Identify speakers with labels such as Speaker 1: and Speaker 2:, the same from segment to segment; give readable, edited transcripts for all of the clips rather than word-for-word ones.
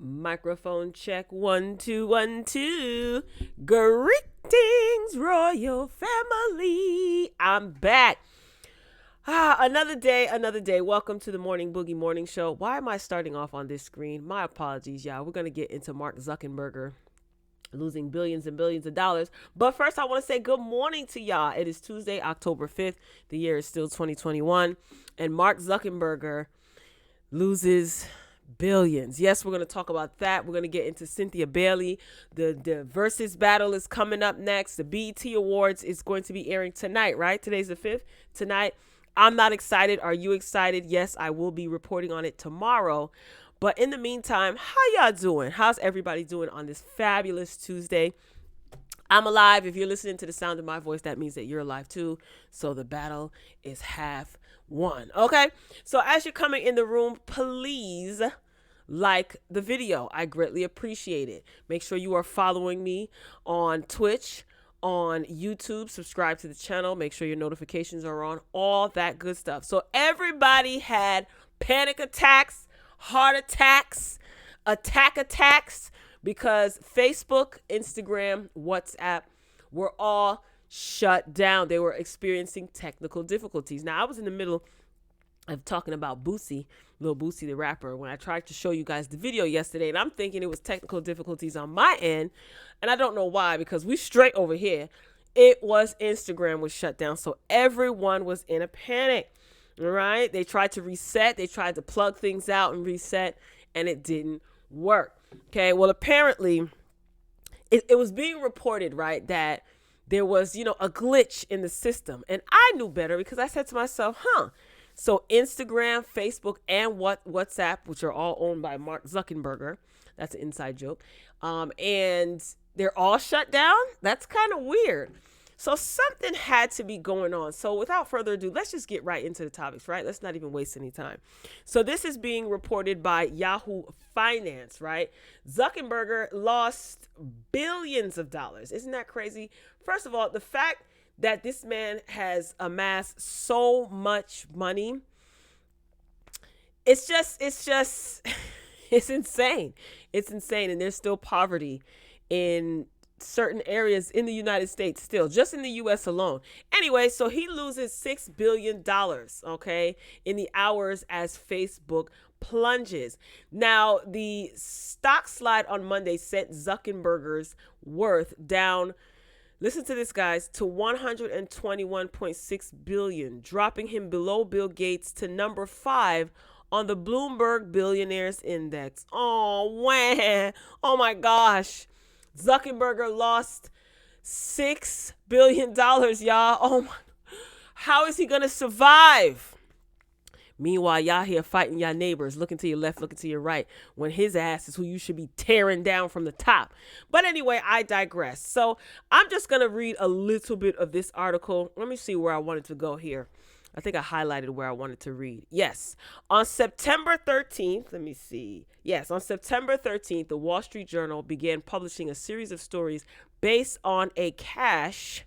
Speaker 1: Microphone check 1 2 1 2. Greetings, royal family. I'm back. Another day. Welcome to the Morning Boogie Morning Show. Why am I starting off on this screen? My apologies, y'all. We're gonna get into Mark Zuckerberg losing billions and billions of dollars. But first, I want to say good morning to y'all. It is Tuesday, October 5th. The year is still 2021, and Mark Zuckerberg loses billions. Yes, we're going to talk about that. We're going to get into Cynthia Bailey. The Verzuz battle is coming up next. The BET Awards is going to be airing tonight, right? Today's the 5th. Tonight. I'm not excited. Are you excited? Yes, I will be reporting on it tomorrow. But in the meantime, how y'all doing? How's everybody doing on this fabulous Tuesday? I'm alive. If you're listening to the sound of my voice, that means that you're alive too. So the battle is half won. Okay. So as you're coming in the room, please like the video. I greatly appreciate it. Make sure you are following me on Twitch, on YouTube. Subscribe to the channel. Make sure your notifications are on. All that good stuff. So everybody had panic attacks, heart attacks, attacks, because Facebook, Instagram, WhatsApp were all shut down. They were experiencing technical difficulties. Now, I was in the middle of talking about Boosie, Lil Boosie the rapper, when I tried to show you guys the video yesterday, and I'm thinking it was technical difficulties on my end, and I don't know why, because we straight over here. It was Instagram was shut down, so everyone was in a panic. All right, they tried to reset, they tried to plug things out and reset, and it didn't work. Okay, well, apparently it was being reported, right, that there was, a glitch in the system. And I knew better because I said to myself, so Instagram, Facebook, and WhatsApp, which are all owned by Mark Zuckerberg, that's an inside joke, and they're all shut down? That's kind of weird. So something had to be going on. So without further ado, let's just get right into the topics, right? Let's not even waste any time. So this is being reported by Yahoo Finance, right? Zuckerberg lost billions of dollars. Isn't that crazy? First of all, the fact that this man has amassed so much money, it's insane. It's insane. And there's still poverty in certain areas in the United States still, just in the US alone. Anyway, so he loses $6 billion, okay, in the hours as Facebook plunges. Now, the stock slide on Monday sent Zuckerberg's worth down, listen to this, guys, to $121.6 billion, dropping him below Bill Gates to number 5 on the Bloomberg Billionaires Index. Oh, man. Oh, my gosh. Zuckerberg lost $6 billion, y'all. Oh, my. How is he going to survive? Meanwhile, y'all here fighting y'all neighbors, looking to your left, looking to your right, when his ass is who you should be tearing down from the top. But anyway, I digress. So I'm just going to read a little bit of this article. Let me see where I wanted to go here. I think I highlighted where I wanted to read. Yes. On September 13th, let me see. Yes, on September 13th, the Wall Street Journal began publishing a series of stories based on a cache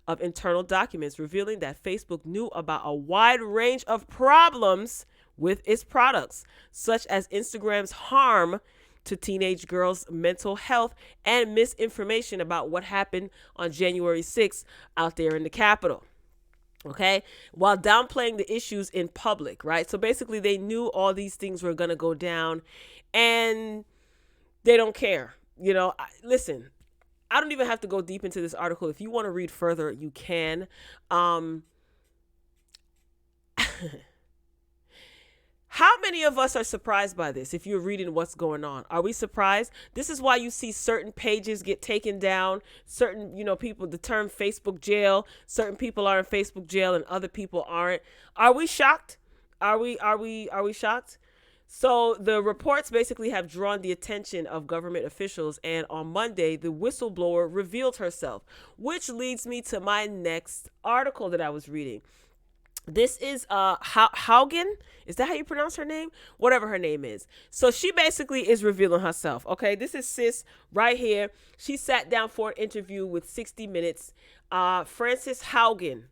Speaker 1: of internal documents revealing that Facebook knew about a wide range of problems with its products, such as Instagram's harm to teenage girls' mental health and misinformation about what happened on January 6th out there in the Capitol. Okay, while downplaying the issues in public, right? So basically they knew all these things were going to go down and they don't care. Listen, I don't even have to go deep into this article. If you want to read further, you can. How many of us are surprised by this? If you're reading what's going on, are we surprised? This is why you see certain pages get taken down. Certain, people, the term Facebook jail, certain people are in Facebook jail and other people aren't. Are we shocked? Are we shocked? So the reports basically have drawn the attention of government officials. And on Monday, the whistleblower revealed herself, which leads me to my next article that I was reading. This is Haugen. Is that how you pronounce her name? Whatever her name is. So she basically is revealing herself. Okay, this is sis right here. She sat down for an interview with 60 Minutes. Frances Haugen.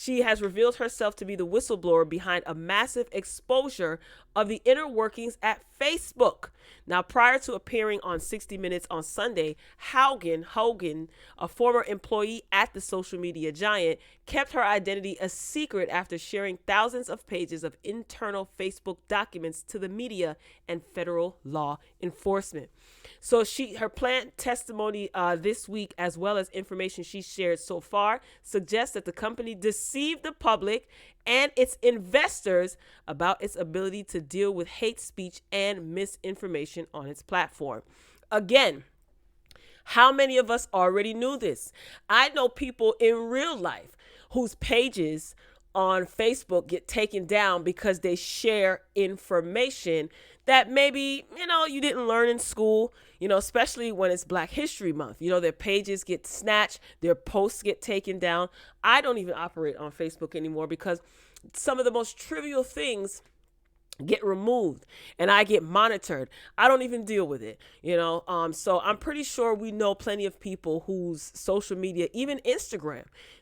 Speaker 1: She has revealed herself to be the whistleblower behind a massive exposure of the inner workings at Facebook. Now, prior to appearing on 60 Minutes on Sunday, Hogan, a former employee at the social media giant, kept her identity a secret after sharing thousands of pages of internal Facebook documents to the media and federal law enforcement. So her planned testimony this week, as well as information she shared so far, suggests that the company deceived the public and its investors about its ability to deal with hate speech and misinformation on its platform. Again, how many of us already knew this? I know people in real life whose pages on Facebook get taken down because they share information that maybe, you didn't learn in school, especially when it's Black History Month. Their pages get snatched, their posts get taken down. I don't even operate on Facebook anymore because some of the most trivial things get removed and I get monitored. I don't even deal with it, so I'm pretty sure we know plenty of people whose social media, even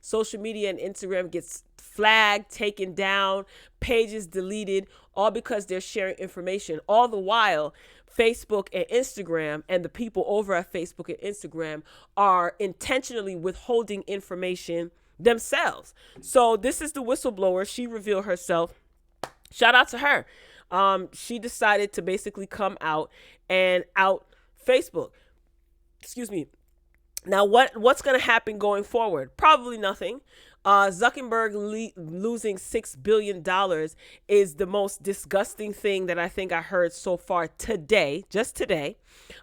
Speaker 1: social media and Instagram gets flagged, taken down, pages deleted, all because they're sharing information. All the while, Facebook and Instagram and the people over at Facebook and Instagram are intentionally withholding information themselves. So this is the whistleblower. She revealed herself. Shout out to her. She decided to basically come out and out Facebook. Excuse me. Now, what's going to happen going forward? Probably nothing. Zuckerberg losing $6 billion is the most disgusting thing that I think I heard so far today, just today.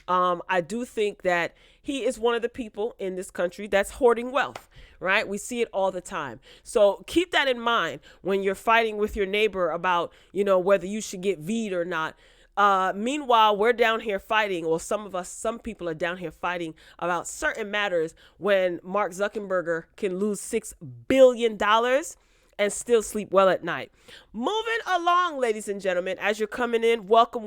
Speaker 1: I do think that he is one of the people in this country that's hoarding wealth, right? We see it all the time. So keep that in mind when you're fighting with your neighbor about, whether you should get V'd or not. Meanwhile, we're down here fighting, or some people are down here fighting about certain matters when Mark Zuckerberg can lose $6 billion and still sleep well at night. Moving along, ladies and gentlemen, as you're coming in, welcome.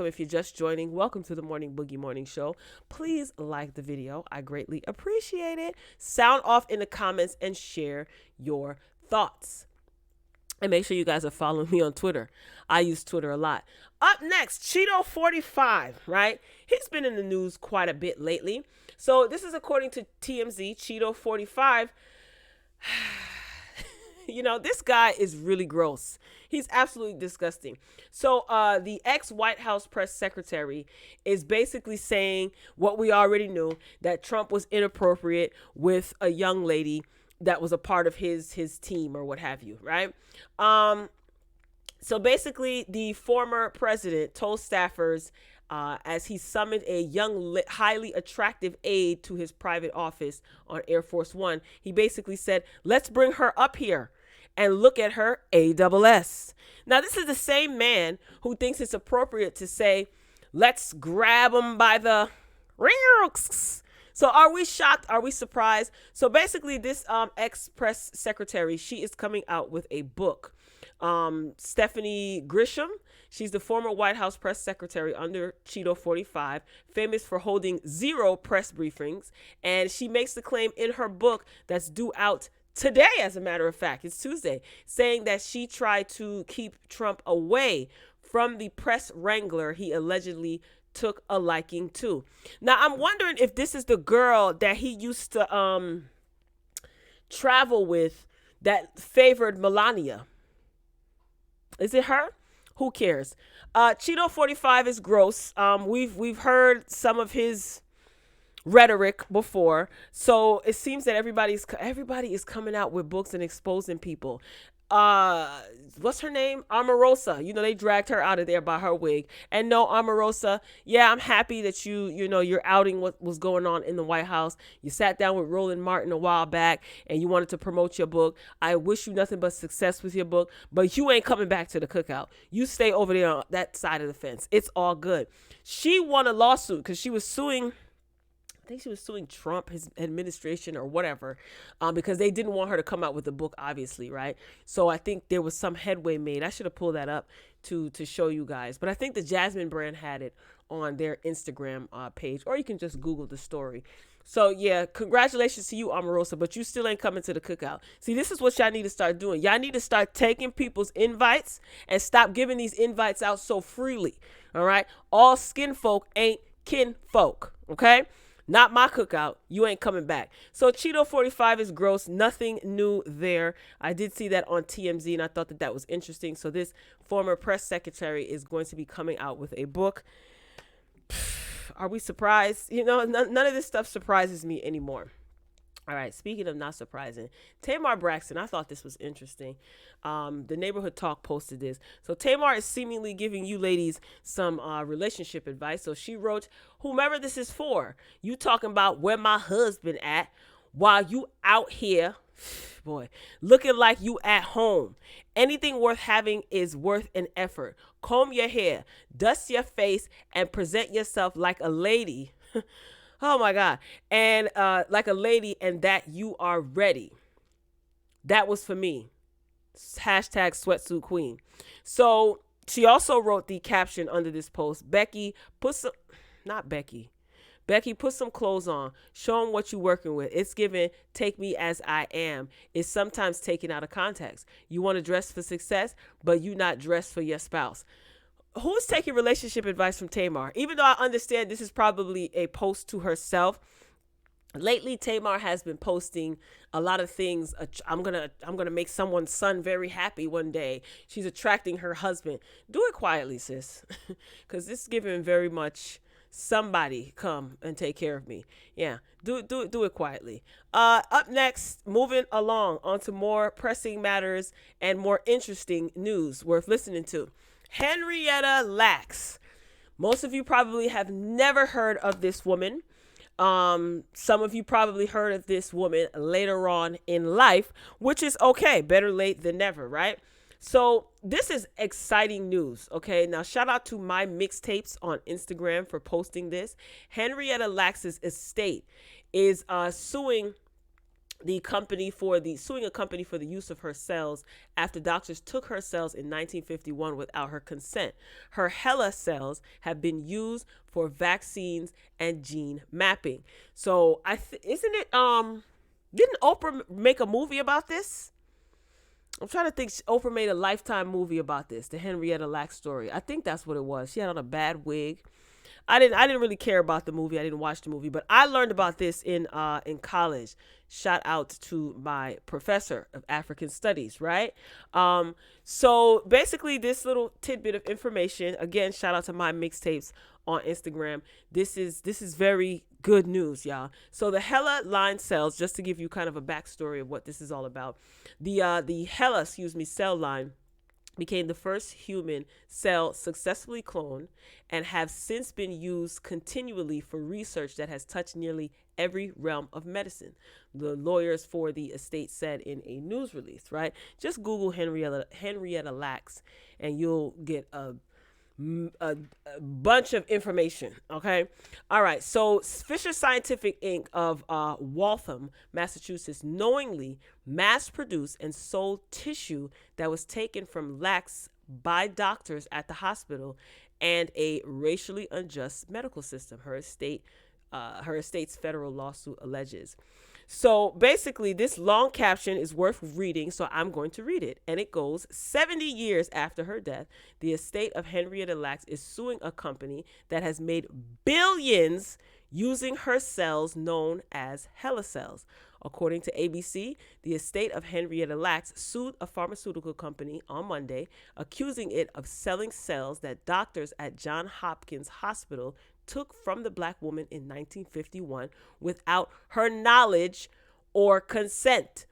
Speaker 1: If you're just joining, welcome to the Morning Boogie Morning Show. Please like the video. I greatly appreciate it. Sound off in the comments and share your thoughts. And make sure you guys are following me on Twitter. I use Twitter a lot. Up next, Cheeto45, right? He's been in the news quite a bit lately. So this is according to TMZ. Cheeto45, this guy is really gross. He's absolutely disgusting. So the ex-White House press secretary is basically saying what we already knew, that Trump was inappropriate with a young lady that was a part of his team or what have you, right? So basically, the former president told staffers as he summoned a young, highly attractive aide to his private office on Air Force One, he basically said, "Let's bring her up here and look at her ASS." Now, this is the same man who thinks it's appropriate to say, "Let's grab him by the rings." So are we shocked? Are we surprised? So basically, this ex-press secretary, she is coming out with a book. Stephanie Grisham, she's the former White House press secretary under Cheeto45, famous for holding zero press briefings. And she makes the claim in her book that's due out today, as a matter of fact, it's Tuesday, saying that she tried to keep Trump away from the press wrangler he allegedly took a liking to. Now, I'm wondering if this is the girl that he used to travel with that favored Melania. Is it her? Who cares? Cheeto45 is gross. We've heard some of his rhetoric before, so it seems that everybody is coming out with books and exposing people. What's her name? Omarosa. They dragged her out of there by her wig. And no, Omarosa, yeah, I'm happy that you're outing what was going on in the White House. You sat down with Roland Martin a while back and you wanted to promote your book. I wish you nothing but success with your book, but you ain't coming back to the cookout. You stay over there on that side of the fence. It's all good. She won a lawsuit because she was suing, I think she was suing Trump, his administration or whatever, because they didn't want her to come out with the book, obviously, right? So I think there was some headway made. I should have pulled that up to show you guys. But I think the Jasmine brand had it on their Instagram page, or you can just Google the story. So yeah, congratulations to you, Omarosa, but you still ain't coming to the cookout. See, this is what y'all need to start doing. Y'all need to start taking people's invites and stop giving these invites out so freely. All right? All skin folk ain't kin folk. Okay? Not my cookout. You ain't coming back. So Cheeto 45 is gross. Nothing new there. I did see that on TMZ and I thought that that was interesting. So this former press secretary is going to be coming out with a book. Are we surprised? You know, none of this stuff surprises me anymore. All right, speaking of not surprising, Tamar Braxton, I thought this was interesting. The Neighborhood Talk posted this. So Tamar is seemingly giving you ladies some relationship advice. So she wrote, whomever this is for, you talking about where my husband at while you out here, boy, looking like you at home. Anything worth having is worth an effort. Comb your hair, dust your face, and present yourself like a lady. Oh my God. And like a lady, and that you are ready. That was for me. Hashtag sweatsuit queen. So she also wrote the caption under this post. Becky, put some clothes on. Show them what you're working with. It's given, take me as I am. It's sometimes taken out of context. You want to dress for success, but you not dressed for your spouse. Who's taking relationship advice from Tamar? Even though I understand this is probably a post to herself, lately Tamar has been posting a lot of things. I'm gonna make someone's son very happy one day. She's attracting her husband. Do it quietly, sis, because this is giving very much somebody come and take care of me. Yeah, do it quietly. Up next, moving along onto more pressing matters and more interesting news worth listening to. Henrietta Lacks. Most of you probably have never heard of this woman. Some of you probably heard of this woman later on in life, which is okay. Better late than never, right? So this is exciting news. Okay. Now shout out to my mixtapes on Instagram for posting this. Henrietta Lacks' estate is suing a company for the use of her cells after doctors took her cells in 1951 without her consent. Her HeLa cells have been used for vaccines and gene mapping. So isn't it didn't Oprah make a movie about this? I'm trying to think. Oprah made a Lifetime movie about this, the Henrietta Lacks story. I think that's what it was. She had on a bad wig. I didn't really care about the movie. I didn't watch the movie, but I learned about this in college. Shout out to my professor of African Studies, right? So basically this little tidbit of information, again, shout out to my mixtapes on Instagram. This is very good news, y'all. So the HeLa line cells, just to give you kind of a backstory of what this is all about. The HeLa, cell line became the first human cell successfully cloned and have since been used continually for research that has touched nearly every realm of medicine. The lawyers for the estate said in a news release, right? Just Google Henrietta Lacks and you'll get a bunch of information. Okay. All right. So Fisher Scientific Inc. of Waltham, Massachusetts, knowingly mass produced and sold tissue that was taken from Lacks by doctors at the hospital and a racially unjust medical system, her estate's federal lawsuit alleges. So basically, this long caption is worth reading, so I'm going to read it. And it goes, 70 years after her death, the estate of Henrietta Lacks is suing a company that has made billions using her cells known as HeLa cells. According to ABC, the estate of Henrietta Lacks sued a pharmaceutical company on Monday, accusing it of selling cells that doctors at Johns Hopkins Hospital took from the black woman in 1951 without her knowledge or consent.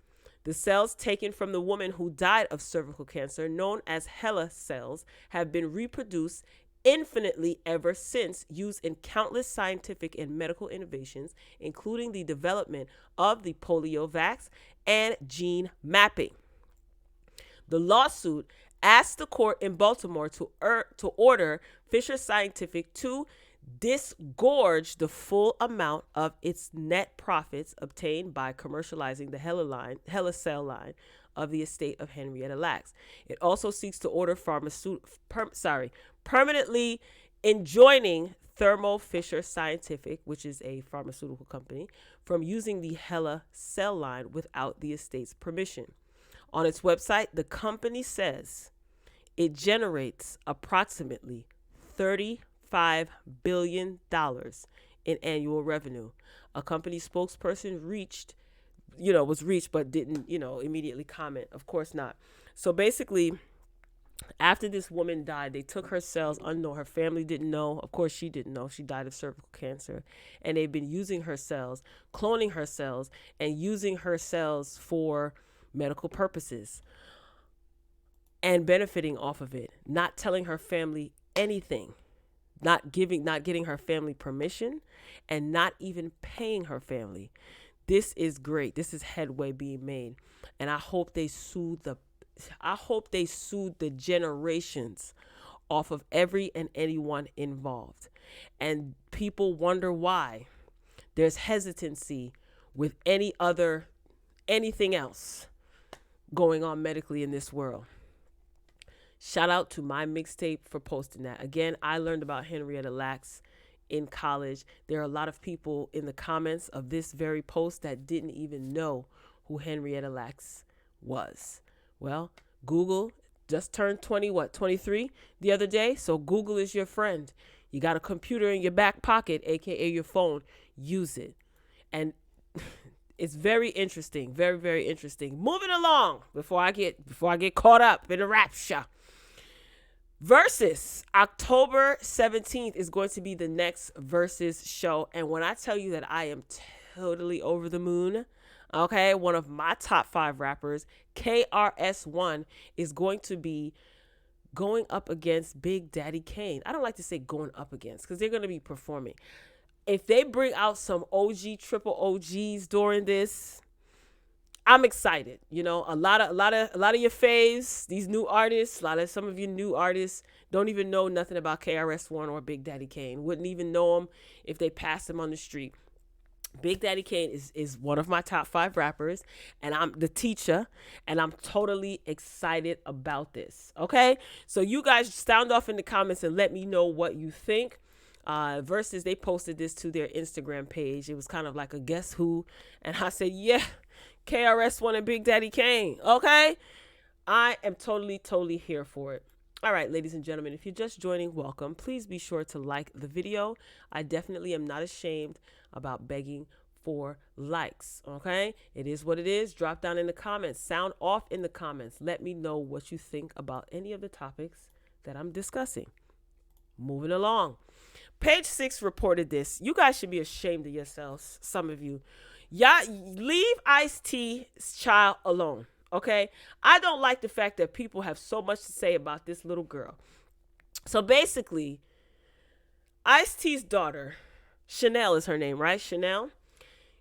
Speaker 1: The cells taken from the woman who died of cervical cancer, known as HeLa cells, have been reproduced infinitely ever since, used in countless scientific and medical innovations, including the development of the polio vax and gene mapping. The lawsuit asked the court in Baltimore to order Fisher Scientific to disgorge the full amount of its net profits obtained by commercializing the HeLa cell line of the estate of Henrietta Lacks. It also seeks to order permanently enjoining Thermo Fisher Scientific, which is a pharmaceutical company, from using the HeLa cell line without the estate's permission. On its website, the company says it generates approximately $35 billion in annual revenue. A company spokesperson was reached, but didn't, immediately comment. Of course not. So basically, after this woman died, they took her cells unknown. Her family didn't know. Of course, she didn't know. She died of cervical cancer. And they've been using her cells, cloning her cells, and using her cells for medical purposes and benefiting off of it, not telling her family anything, not getting her family permission, and not even paying her family. This is great. This is headway being made. And I hope they sue the generations off of every and anyone involved. And people wonder why there's hesitancy with anything else going on medically in this world. Shout out to my mixtape for posting that. Again, I learned about Henrietta Lacks in college. There are a lot of people in the comments of this very post that didn't even know who Henrietta Lacks was. Well, Google just turned 23 the other day. So Google is your friend. You got a computer in your back pocket, aka your phone. Use it. And it's very interesting. Very, very interesting. Moving along before I get caught up in a rapture. Verzuz, October 17th is going to be the next Verzuz show. And when I tell you that I am totally over the moon, okay, one of my top 5 rappers, KRS-One, is going to be going up against Big Daddy Kane. I don't like to say going up against because they're going to be performing. If they bring out some triple OGs during this, I'm excited. A lot of your faves, these new artists, some of you new artists don't even know nothing about KRS-One or Big Daddy Kane. Wouldn't even know him if they passed him on the street. Big Daddy Kane is one of my top 5 rappers, and I'm the teacher, and I'm totally excited about this. Okay, so you guys sound off in the comments and let me know what you think. Verzuz, they posted this to their Instagram page. It was kind of like a guess who, and I said, yeah, KRS-One and Big Daddy Kane. Okay, I am totally here for it. All right, ladies and gentlemen, if you're just joining, welcome. Please be sure to like the video. I definitely am not ashamed about begging for likes, okay? It is what it is. Drop down in the comments. Sound off in the comments. Let me know what you think about any of the topics that I'm discussing. Moving along. Page 6 reported this. You guys should be ashamed of yourselves, some of you. Y'all leave Ice-T's child alone, okay? I don't like the fact that people have so much to say about this little girl. So basically, Ice-T's daughter, Chanel is her name, right? Chanel.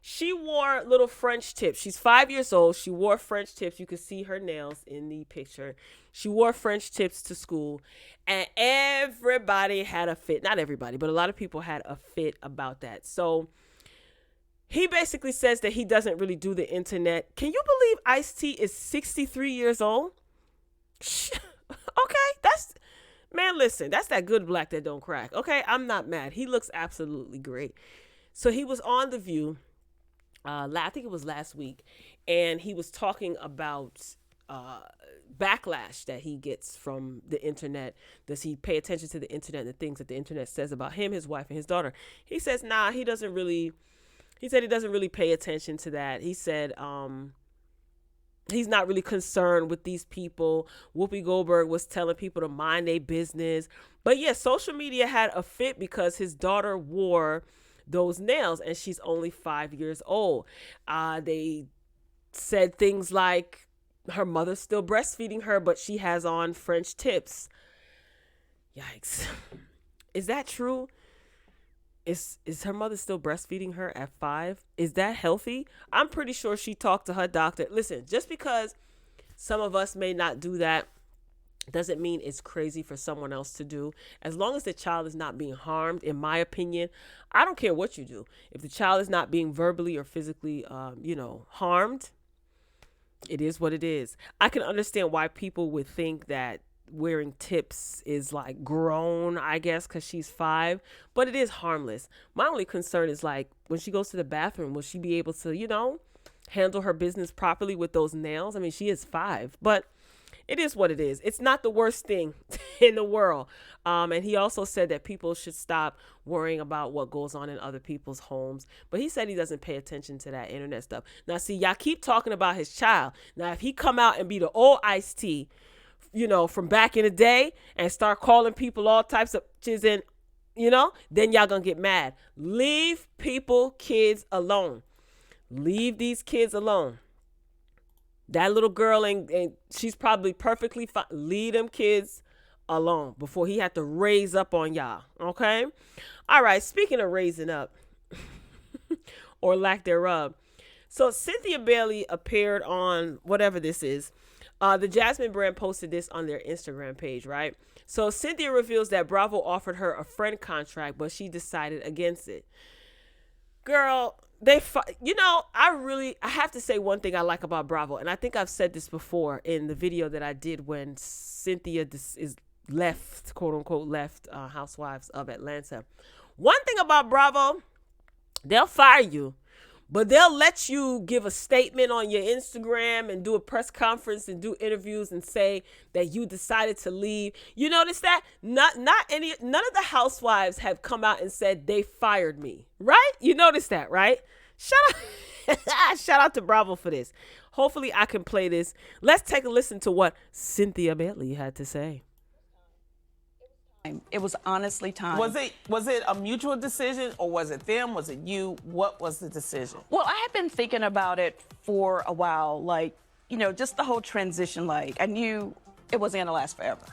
Speaker 1: She wore little French tips. She's 5 years old. She wore French tips. You can see her nails in the picture. She wore French tips to school, and everybody had a fit. Not everybody, but a lot of people had a fit about that. So he basically says that he doesn't really do the internet. Can you believe Ice-T is 63 years old? Okay, man, listen, that's that good black that don't crack. Okay, I'm not mad. He looks absolutely great. So he was on The View, I think it was last week, and he was talking about backlash that he gets from the internet. Does he pay attention to the internet and the things that the internet says about him, his wife, and his daughter? He says, nah, he doesn't really pay attention to that. He said, he's not really concerned with these people. Whoopi Goldberg was telling people to mind their business. But yeah, social media had a fit because his daughter wore those nails and she's only 5 years old. They said things like her mother's still breastfeeding her, but she has on French tips. Yikes. Is that true? Is her mother still breastfeeding her at 5? Is that healthy? I'm pretty sure she talked to her doctor. Listen, just because some of us may not do that doesn't mean it's crazy for someone else to do. As long as the child is not being harmed, in my opinion, I don't care what you do. If the child is not being verbally or physically, harmed, it is what it is. I can understand why people would think that wearing tips is like grown, I guess, because she's 5, but it is harmless. My only concern is like when she goes to the bathroom, will she be able to, handle her business properly with those nails? I mean, she is 5, but it is what it is. It's not the worst thing in the world. And he also said that people should stop worrying about what goes on in other people's homes. But he said he doesn't pay attention to that internet stuff. Now, see, y'all keep talking about his child. Now, if he come out and be the old Ice-T, from back in the day and start calling people all types of bitches and, then y'all gonna get mad. Leave kids alone. Leave these kids alone. That little girl and she's probably perfectly fine. Leave them kids alone before he had to raise up on y'all. Okay? All right. Speaking of raising up or lack thereof. So Cynthia Bailey appeared on whatever this is. The Jasmine brand posted this on their Instagram page, right? So Cynthia reveals that Bravo offered her a friend contract, but she decided against it. Girl, I have to say one thing I like about Bravo, and I think I've said this before in the video that I did when Cynthia is left, quote unquote, left Housewives of Atlanta. One thing about Bravo, they'll fire you, but they'll let you give a statement on your Instagram and do a press conference and do interviews and say that you decided to leave. You notice that? None of the housewives have come out and said they fired me, right? You notice that, right? Shout out to Bravo for this. Hopefully I can play this. Let's take a listen to what Cynthia Bailey had to say.
Speaker 2: It was honestly time.
Speaker 3: Was it a mutual decision, or was it them? Was it you? What was the decision?
Speaker 2: Well, I had been thinking about it for a while, just the whole transition. Like, I knew it wasn't gonna last forever.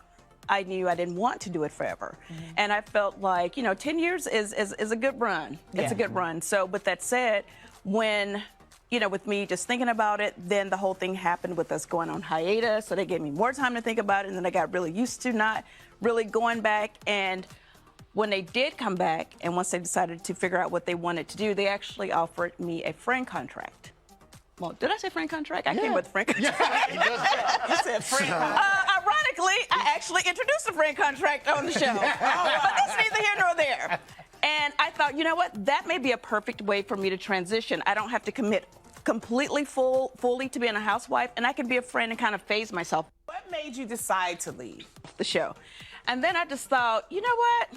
Speaker 2: I knew I didn't want to do it forever. Mm-hmm. And I felt like, 10 years is a good run. Yeah. It's a good run. So with that said, when, with me just thinking about it, then the whole thing happened with us going on hiatus. So they gave me more time to think about it. And then I got really used to not really going back. And when they did come back, and once they decided to figure out what they wanted to do, they actually offered me a friend contract. Well, did I say friend contract? I came with friend contract.
Speaker 3: Yeah, you said friend contract.
Speaker 2: Ironically, I actually introduced a friend contract on the show. But that's neither here nor there. And I thought, you know what? That may be a perfect way for me to transition. I don't have to commit completely fully to being a housewife, and I can be a friend and kind of phase myself.
Speaker 3: What made you decide to leave
Speaker 2: the show? And then I just thought, you know what?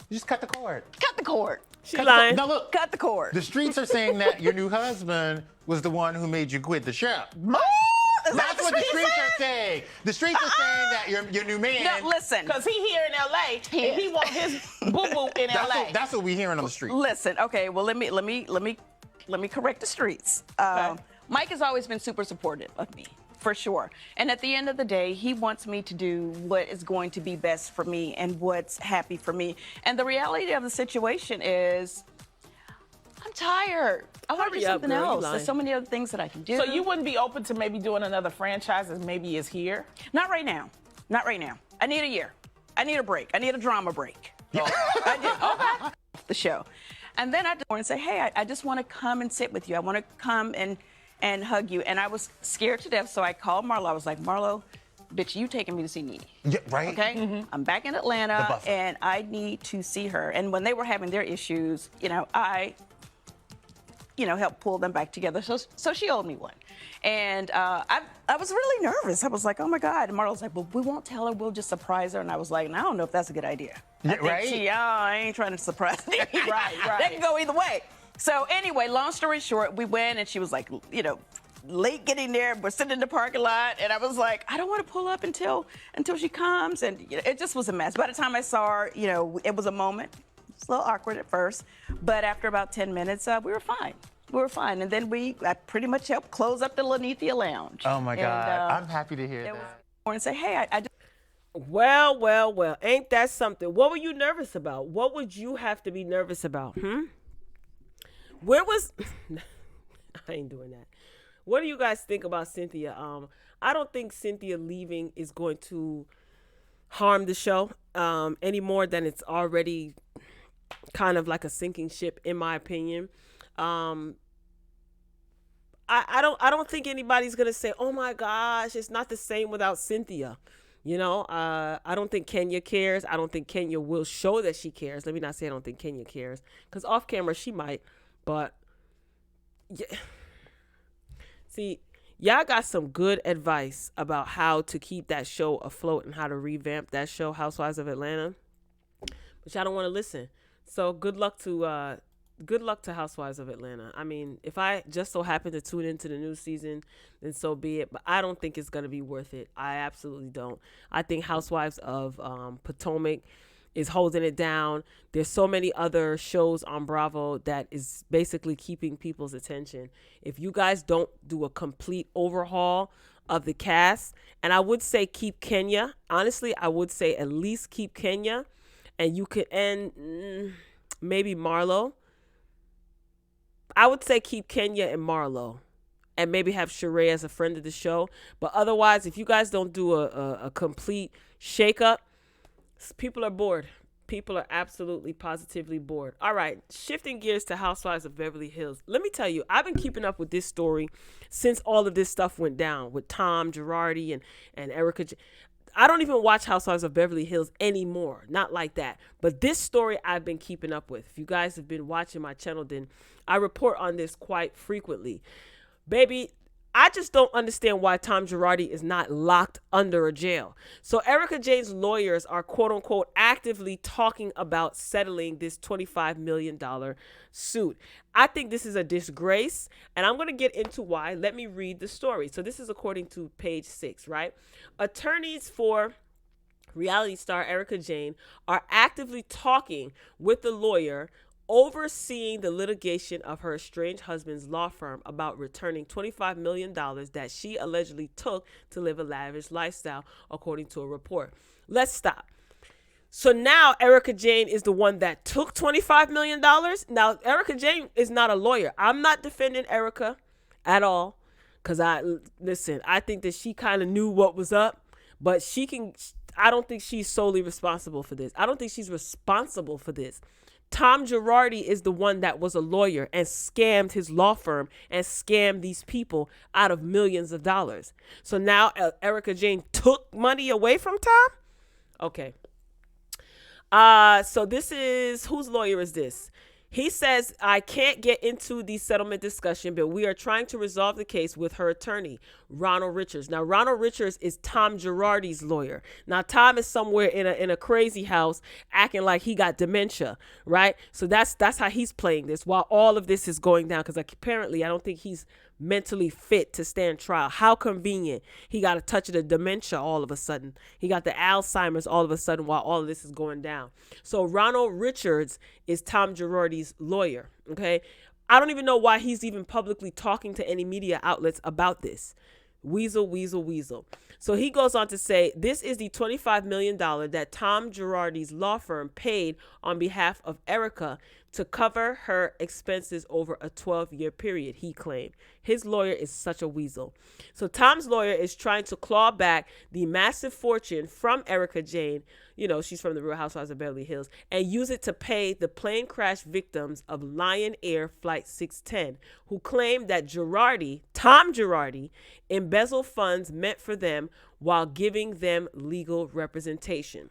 Speaker 4: You just cut the cord.
Speaker 2: Cut the cord.
Speaker 1: She lying.
Speaker 4: Now look,
Speaker 2: cut the cord.
Speaker 4: The streets are saying that your new husband was the one who made you quit the show. That's what the streets are saying. The streets are saying that your new man.
Speaker 2: No, listen.
Speaker 3: Because he here in L.A. and he want his boo-boo in L.A.
Speaker 4: That's what we hearing on the street.
Speaker 2: Listen, okay, well, let me correct the streets.
Speaker 3: Okay.
Speaker 2: Mike has always been super supportive of me, for sure. And at the end of the day, he wants me to do what is going to be best for me and what's happy for me. And the reality of the situation is, I'm tired. I want to do something else. There's so many other things that I can do.
Speaker 3: So you wouldn't be open to maybe doing another franchise as maybe is here?
Speaker 2: Not right now. Not right now. I need a year. I need a break. I need a drama break.
Speaker 3: Oh.
Speaker 2: I do. Okay. The show. And then I just want to say, hey, I just want to come and sit with you. I want to come and hug you. And I was scared to death, so I called Marlo. I was like, Marlo, bitch, you taking me to see Nene.
Speaker 4: Yeah, right?
Speaker 2: Okay? Mm-hmm. I'm back in Atlanta, and I need to see her. And when they were having their issues, I helped pull them back together. So she owed me one. And I was really nervous. I was like, oh, my God. And Marlo was like, well, we won't tell her. We'll just surprise her. And I was like, I don't know if that's a good idea.
Speaker 4: Yeah, right?
Speaker 2: I ain't trying to surprise me.
Speaker 3: Right.
Speaker 2: That can go either way. So anyway, long story short, we went, and she was like, late getting there. We're sitting in the parking lot, and I was like, I don't want to pull up until she comes. And it just was a mess. By the time I saw her, it was a moment. It's a little awkward at first, but after about 10 minutes, we were fine. We were fine. And then I pretty much helped close up the Lanithia Lounge.
Speaker 4: Oh, my God. I'm happy to hear that.
Speaker 2: And say, hey, I just...
Speaker 1: Well, ain't that something? What were you nervous about? What would you have to be nervous about? Where was... I ain't doing that. What do you guys think about Cynthia? I don't think Cynthia leaving is going to harm the show any more than it's already kind of like a sinking ship, in my opinion. I don't think anybody's gonna say, oh my gosh, it's not the same without Cynthia. I don't think Kenya cares. I don't think Kenya will show that she cares. Let me not say I don't think Kenya cares, because off camera she might. But yeah. See, y'all got some good advice about how to keep that show afloat and how to revamp that show, Housewives of Atlanta, but y'all don't want to listen. So good luck to Housewives of Atlanta. I mean, if I just so happen to tune into the new season, then so be it. But I don't think it's going to be worth it. I absolutely don't. I think Housewives of Potomac is holding it down. There's so many other shows on Bravo that is basically keeping people's attention. If you guys don't do a complete overhaul of the cast, and I would say keep Kenya. Honestly, I would say at least keep Kenya, and you could end maybe Marlo. I would say keep Kenya and Marlo, and maybe have Sheree as a friend of the show. But otherwise, if you guys don't do a complete shakeup, people are bored. People are absolutely positively bored. All right, shifting gears to Housewives of Beverly Hills. Let me tell you, I've been keeping up with this story since all of this stuff went down with Tom Girardi and Erica. I don't even watch Housewives of Beverly Hills anymore. Not like that. But this story I've been keeping up with. If you guys have been watching my channel, then I report on this quite frequently. Baby, I just don't understand why Tom Girardi is not locked under a jail. So Erica Jane's lawyers are quote unquote actively talking about settling this $25 million suit. I think this is a disgrace, and I'm going to get into why. Let me read the story. So this is according to page 6, right? Attorneys for reality star Erica Jane are actively talking with the lawyer overseeing the litigation of her estranged husband's law firm about returning $25 million that she allegedly took to live a lavish lifestyle, according to a report. Let's stop. So now Erica Jane is the one that took $25 million. Now, Erica Jane is not a lawyer. I'm not defending Erica at all, because I think that she kind of knew what was up, but I don't think she's solely responsible for this. I don't think she's responsible for this. Tom Girardi is the one that was a lawyer and scammed his law firm and scammed these people out of millions of dollars. So now Erica Jane took money away from Tom? Okay. So this is, whose lawyer is this? He says, I can't get into the settlement discussion, but we are trying to resolve the case with her attorney, Ronald Richards. Now, Ronald Richards is Tom Girardi's lawyer. Now, Tom is somewhere in a crazy house acting like he got dementia, right? So that's how he's playing this while all of this is going down, because apparently I don't think he's mentally fit to stand trial. How convenient. He got a touch of the dementia all of a sudden. He got the Alzheimer's all of a sudden while all of this is going down. So Ronald Richards is Tom Girardi's lawyer, okay? I don't even know why he's even publicly talking to any media outlets about this. Weasel, weasel, weasel. So he goes on to say, this is the $25 million that Tom Girardi's law firm paid on behalf of Erica to cover her expenses over a 12-year period, he claimed. His lawyer is such a weasel. So Tom's lawyer is trying to claw back the massive fortune from Erica Jane, she's from the Real Housewives of Beverly Hills, and use it to pay the plane crash victims of Lion Air Flight 610, who claimed that Tom Girardi, embezzled funds meant for them while giving them legal representation.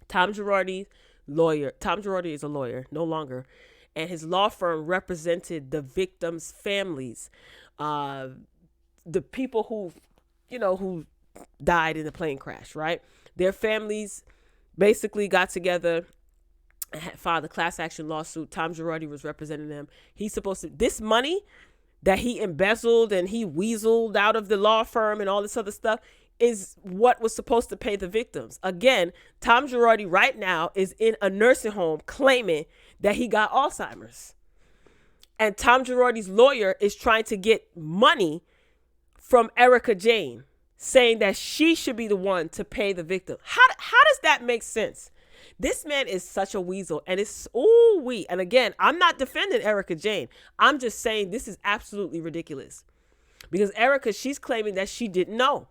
Speaker 1: Tom Girardi is a lawyer, no longer, and his law firm represented the victims' families, the people who died in the plane crash, right? Their families basically got together and filed a class action lawsuit. Tom Girardi was representing them. This money that he embezzled and he weaseled out of the law firm and all this other stuff is what was supposed to pay the victims. Again, Tom Girardi right now is in a nursing home claiming that he got Alzheimer's. And Tom Girardi's lawyer is trying to get money from Erica Jane, saying that she should be the one to pay the victim. How does that make sense? This man is such a weasel, and it's and again, I'm not defending Erica Jane. I'm just saying this is absolutely ridiculous, because Erica, she's claiming that she didn't know.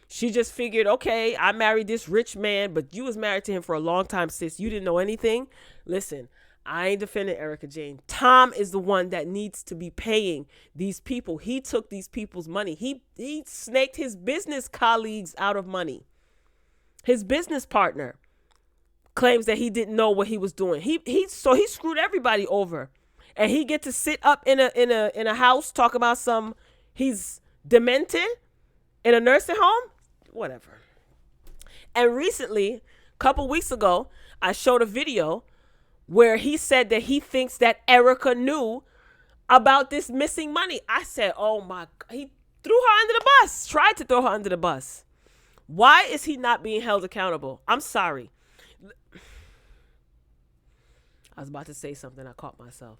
Speaker 1: She just figured, okay, I married this rich man, but you was married to him for a long time, sis. You didn't know anything. Listen, I ain't defending Erica Jane. Tom is the one that needs to be paying these people. He took these people's money. He snaked his business colleagues out of money. His business partner claims that he didn't know what he was doing. He screwed everybody over, and he get to sit up in a house talk about he's demented in a nursing home, whatever. And recently, a couple weeks ago, I showed a video where he said that he thinks that Erica knew about this missing money. I said, oh my God, he threw her under the bus, tried to throw her under the bus. Why is he not being held accountable? I'm sorry. I was about to say something. I caught myself.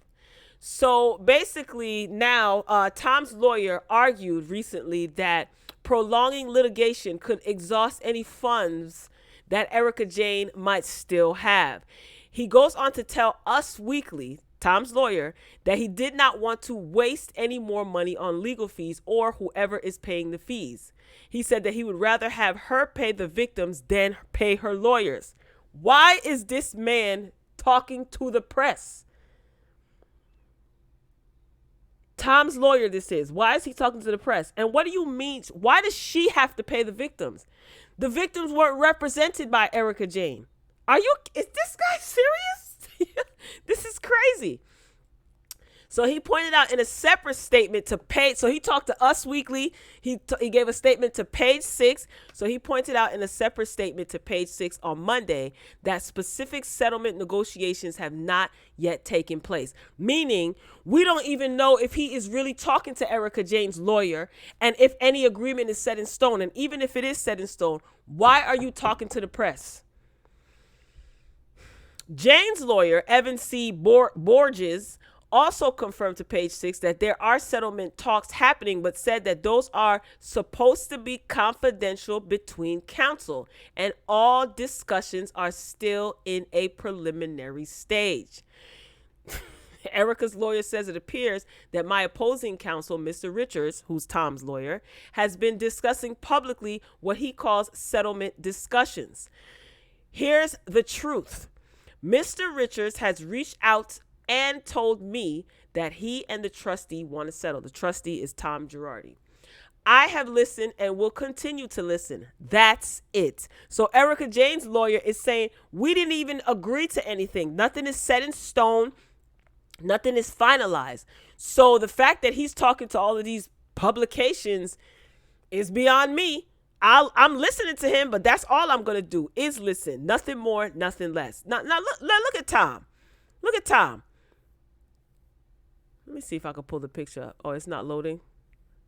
Speaker 1: So basically now, Tom's lawyer argued recently that prolonging litigation could exhaust any funds that Erica Jane might still have. He goes on to tell Us Weekly, Tom's lawyer, that he did not want to waste any more money on legal fees or whoever is paying the fees. He said that he would rather have her pay the victims than pay her lawyers. Why is this man talking to the press? Tom's lawyer, this is. Why is he talking to the press? And what do you mean? Why does she have to pay the victims? The victims weren't represented by Erica Jane. Is this guy serious? This is crazy. So he pointed out in a separate statement to Page. So he talked to Us Weekly. He gave a statement to Page 6. So he pointed out in a separate statement to Page 6 on Monday that specific settlement negotiations have not yet taken place. Meaning we don't even know if he is really talking to Erica Jane's lawyer and if any agreement is set in stone. And even if it is set in stone, why are you talking to the press? Jane's lawyer, Evan C. Borges, also confirmed to Page 6 that there are settlement talks happening, but said that those are supposed to be confidential between counsel, and all discussions are still in a preliminary stage. Erica's lawyer says it appears that my opposing counsel, Mr. Richards, who's Tom's lawyer, has been discussing publicly what he calls settlement discussions. Here's the truth. Mr. Richards has reached out and told me that he and the trustee want to settle. The trustee is Tom Girardi. I have listened and will continue to listen. That's it. So Erica Jane's lawyer is saying we didn't even agree to anything. Nothing is set in stone. Nothing is finalized. So the fact that he's talking to all of these publications is beyond me. I'm listening to him, but that's all I'm going to do is listen. Nothing more, nothing less. Now look at Tom. Look at Tom. Let me see if I can pull the picture up. Oh, it's not loading.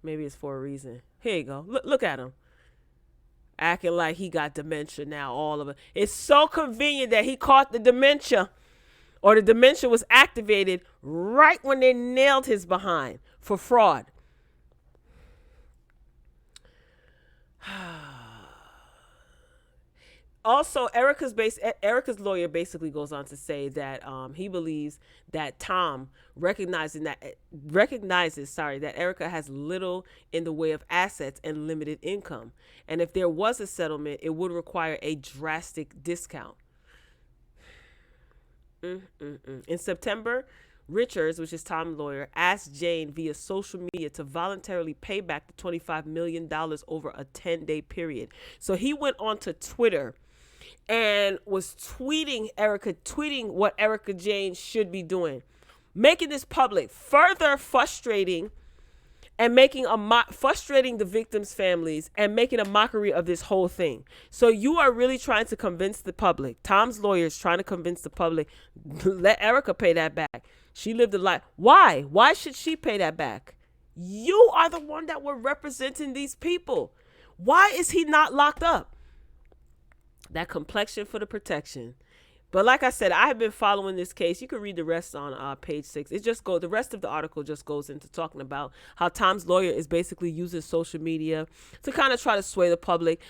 Speaker 1: Maybe it's for a reason. Here you go. Look at him. Acting like he got dementia now, all of it. It's so convenient that he caught the dementia, or the dementia was activated right when they nailed his behind for fraud. Also, Erica's lawyer basically goes on to say that he believes that Tom recognizes that Erica has little in the way of assets and limited income, and if there was a settlement, it would require a drastic discount. In September, Richards, which is Tom's lawyer, asked Jane via social media to voluntarily pay back the $25 million over a 10-day period. So he went on to Twitter and was tweeting what Erica Jane should be doing, making this public, further frustrating frustrating the victims' families and making a mockery of this whole thing. So you are really trying to convince the public. Tom's lawyer is trying to convince the public, let Erica pay that back. She lived a life. Why? Why should she pay that back? You are the one that were representing these people. Why is he not locked up? That complexion for the protection. But like I said, I have been following this case. You can read the rest on Page 6. The rest of the article just goes into talking about how Tom's lawyer is basically using social media to kind of try to sway the public.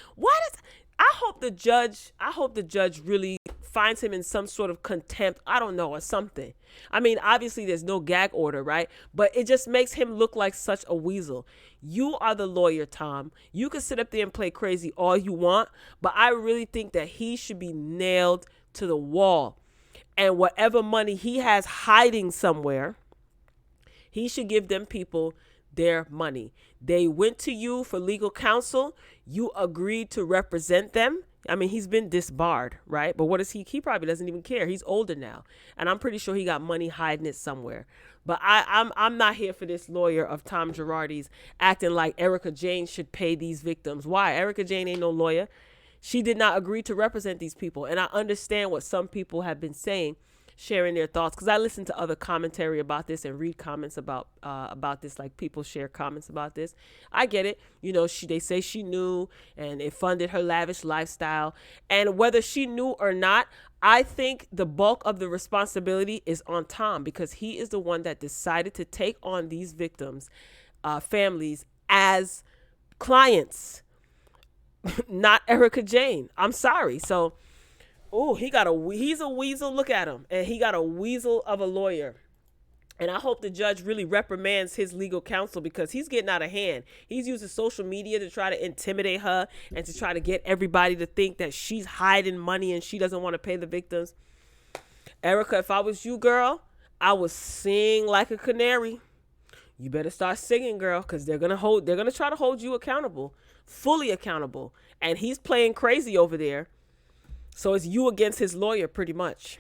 Speaker 1: I hope the judge really finds him in some sort of contempt, I don't know, or something. I mean, obviously there's no gag order, right? But it just makes him look like such a weasel. You are the lawyer, Tom. You can sit up there and play crazy all you want, but I really think that he should be nailed to the wall. And whatever money he has hiding somewhere, he should give them people their money. They went to you for legal counsel. You agreed to represent them. I mean, he's been disbarred, right? But what is he? He probably doesn't even care. He's older now. And I'm pretty sure he got money hiding it somewhere. But I'm not here for this lawyer of Tom Girardi's acting like Erica Jane should pay these victims. Why? Erica Jane ain't no lawyer. She did not agree to represent these people. And I understand what some people have been saying, sharing their thoughts, because I listen to other commentary about this and read comments about this, like people share comments about this. I get it. You know, they say she knew and it funded her lavish lifestyle. And whether she knew or not, I think the bulk of the responsibility is on Tom, because he is the one that decided to take on these victims' families as clients, not Erica Jane. I'm sorry. So, he's a weasel. Look at him. And he got a weasel of a lawyer. And I hope the judge really reprimands his legal counsel, because he's getting out of hand. He's using social media to try to intimidate her and to try to get everybody to think that she's hiding money and she doesn't want to pay the victims. Erica, if I was you, girl, I would sing like a canary. You better start singing, girl, because they're gonna try to hold you accountable, fully accountable. And he's playing crazy over there. So it's you against his lawyer, pretty much.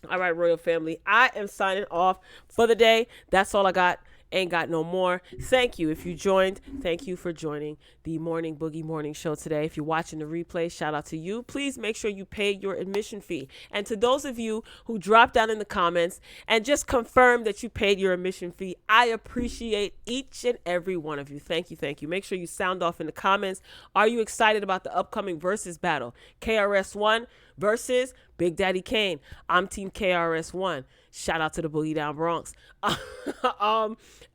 Speaker 1: All right, Royal Family, I am signing off for the day. That's all I got. Ain't got no more. Thank you if you joined. Thank you for joining the Morning Boogie Morning Show today. If you're watching the replay, shout out to you. Please make sure you pay your admission fee. And to those of you who dropped down in the comments and just confirmed that you paid your admission fee, I appreciate each and every one of you. Thank you. Thank you. Make sure you sound off in the comments. Are you excited about the upcoming Verzuz battle? KRS-One versus Big Daddy Kane. I'm Team KRS-One. Shout out to the Boogie Down Bronx.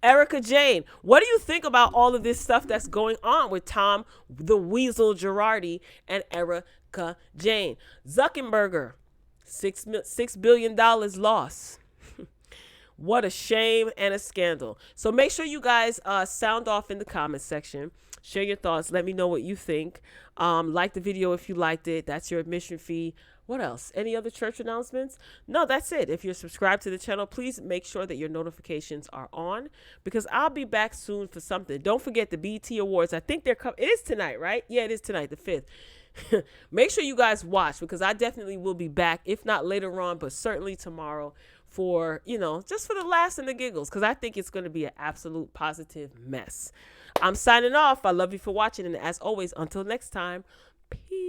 Speaker 1: Erica Jane, what do you think about all of this stuff that's going on with Tom the Weasel Girardi and Erica Jane? Zuckerberg, $6 billion loss. What a shame and a scandal. So make sure you guys sound off in the comments section. Share your thoughts. Let me know what you think. Like the video if you liked it. That's your admission fee. What else? Any other church announcements? No, that's it. If you're subscribed to the channel, please make sure that your notifications are on, because I'll be back soon for something. Don't forget the BET Awards. I think they're coming. It is tonight, right? Yeah, it is tonight, the 5th. Make sure you guys watch, because I definitely will be back, if not later on, but certainly tomorrow for, just for the laughs and the giggles, because I think it's going to be an absolute positive mess. I'm signing off. I love you for watching. And as always, until next time, peace.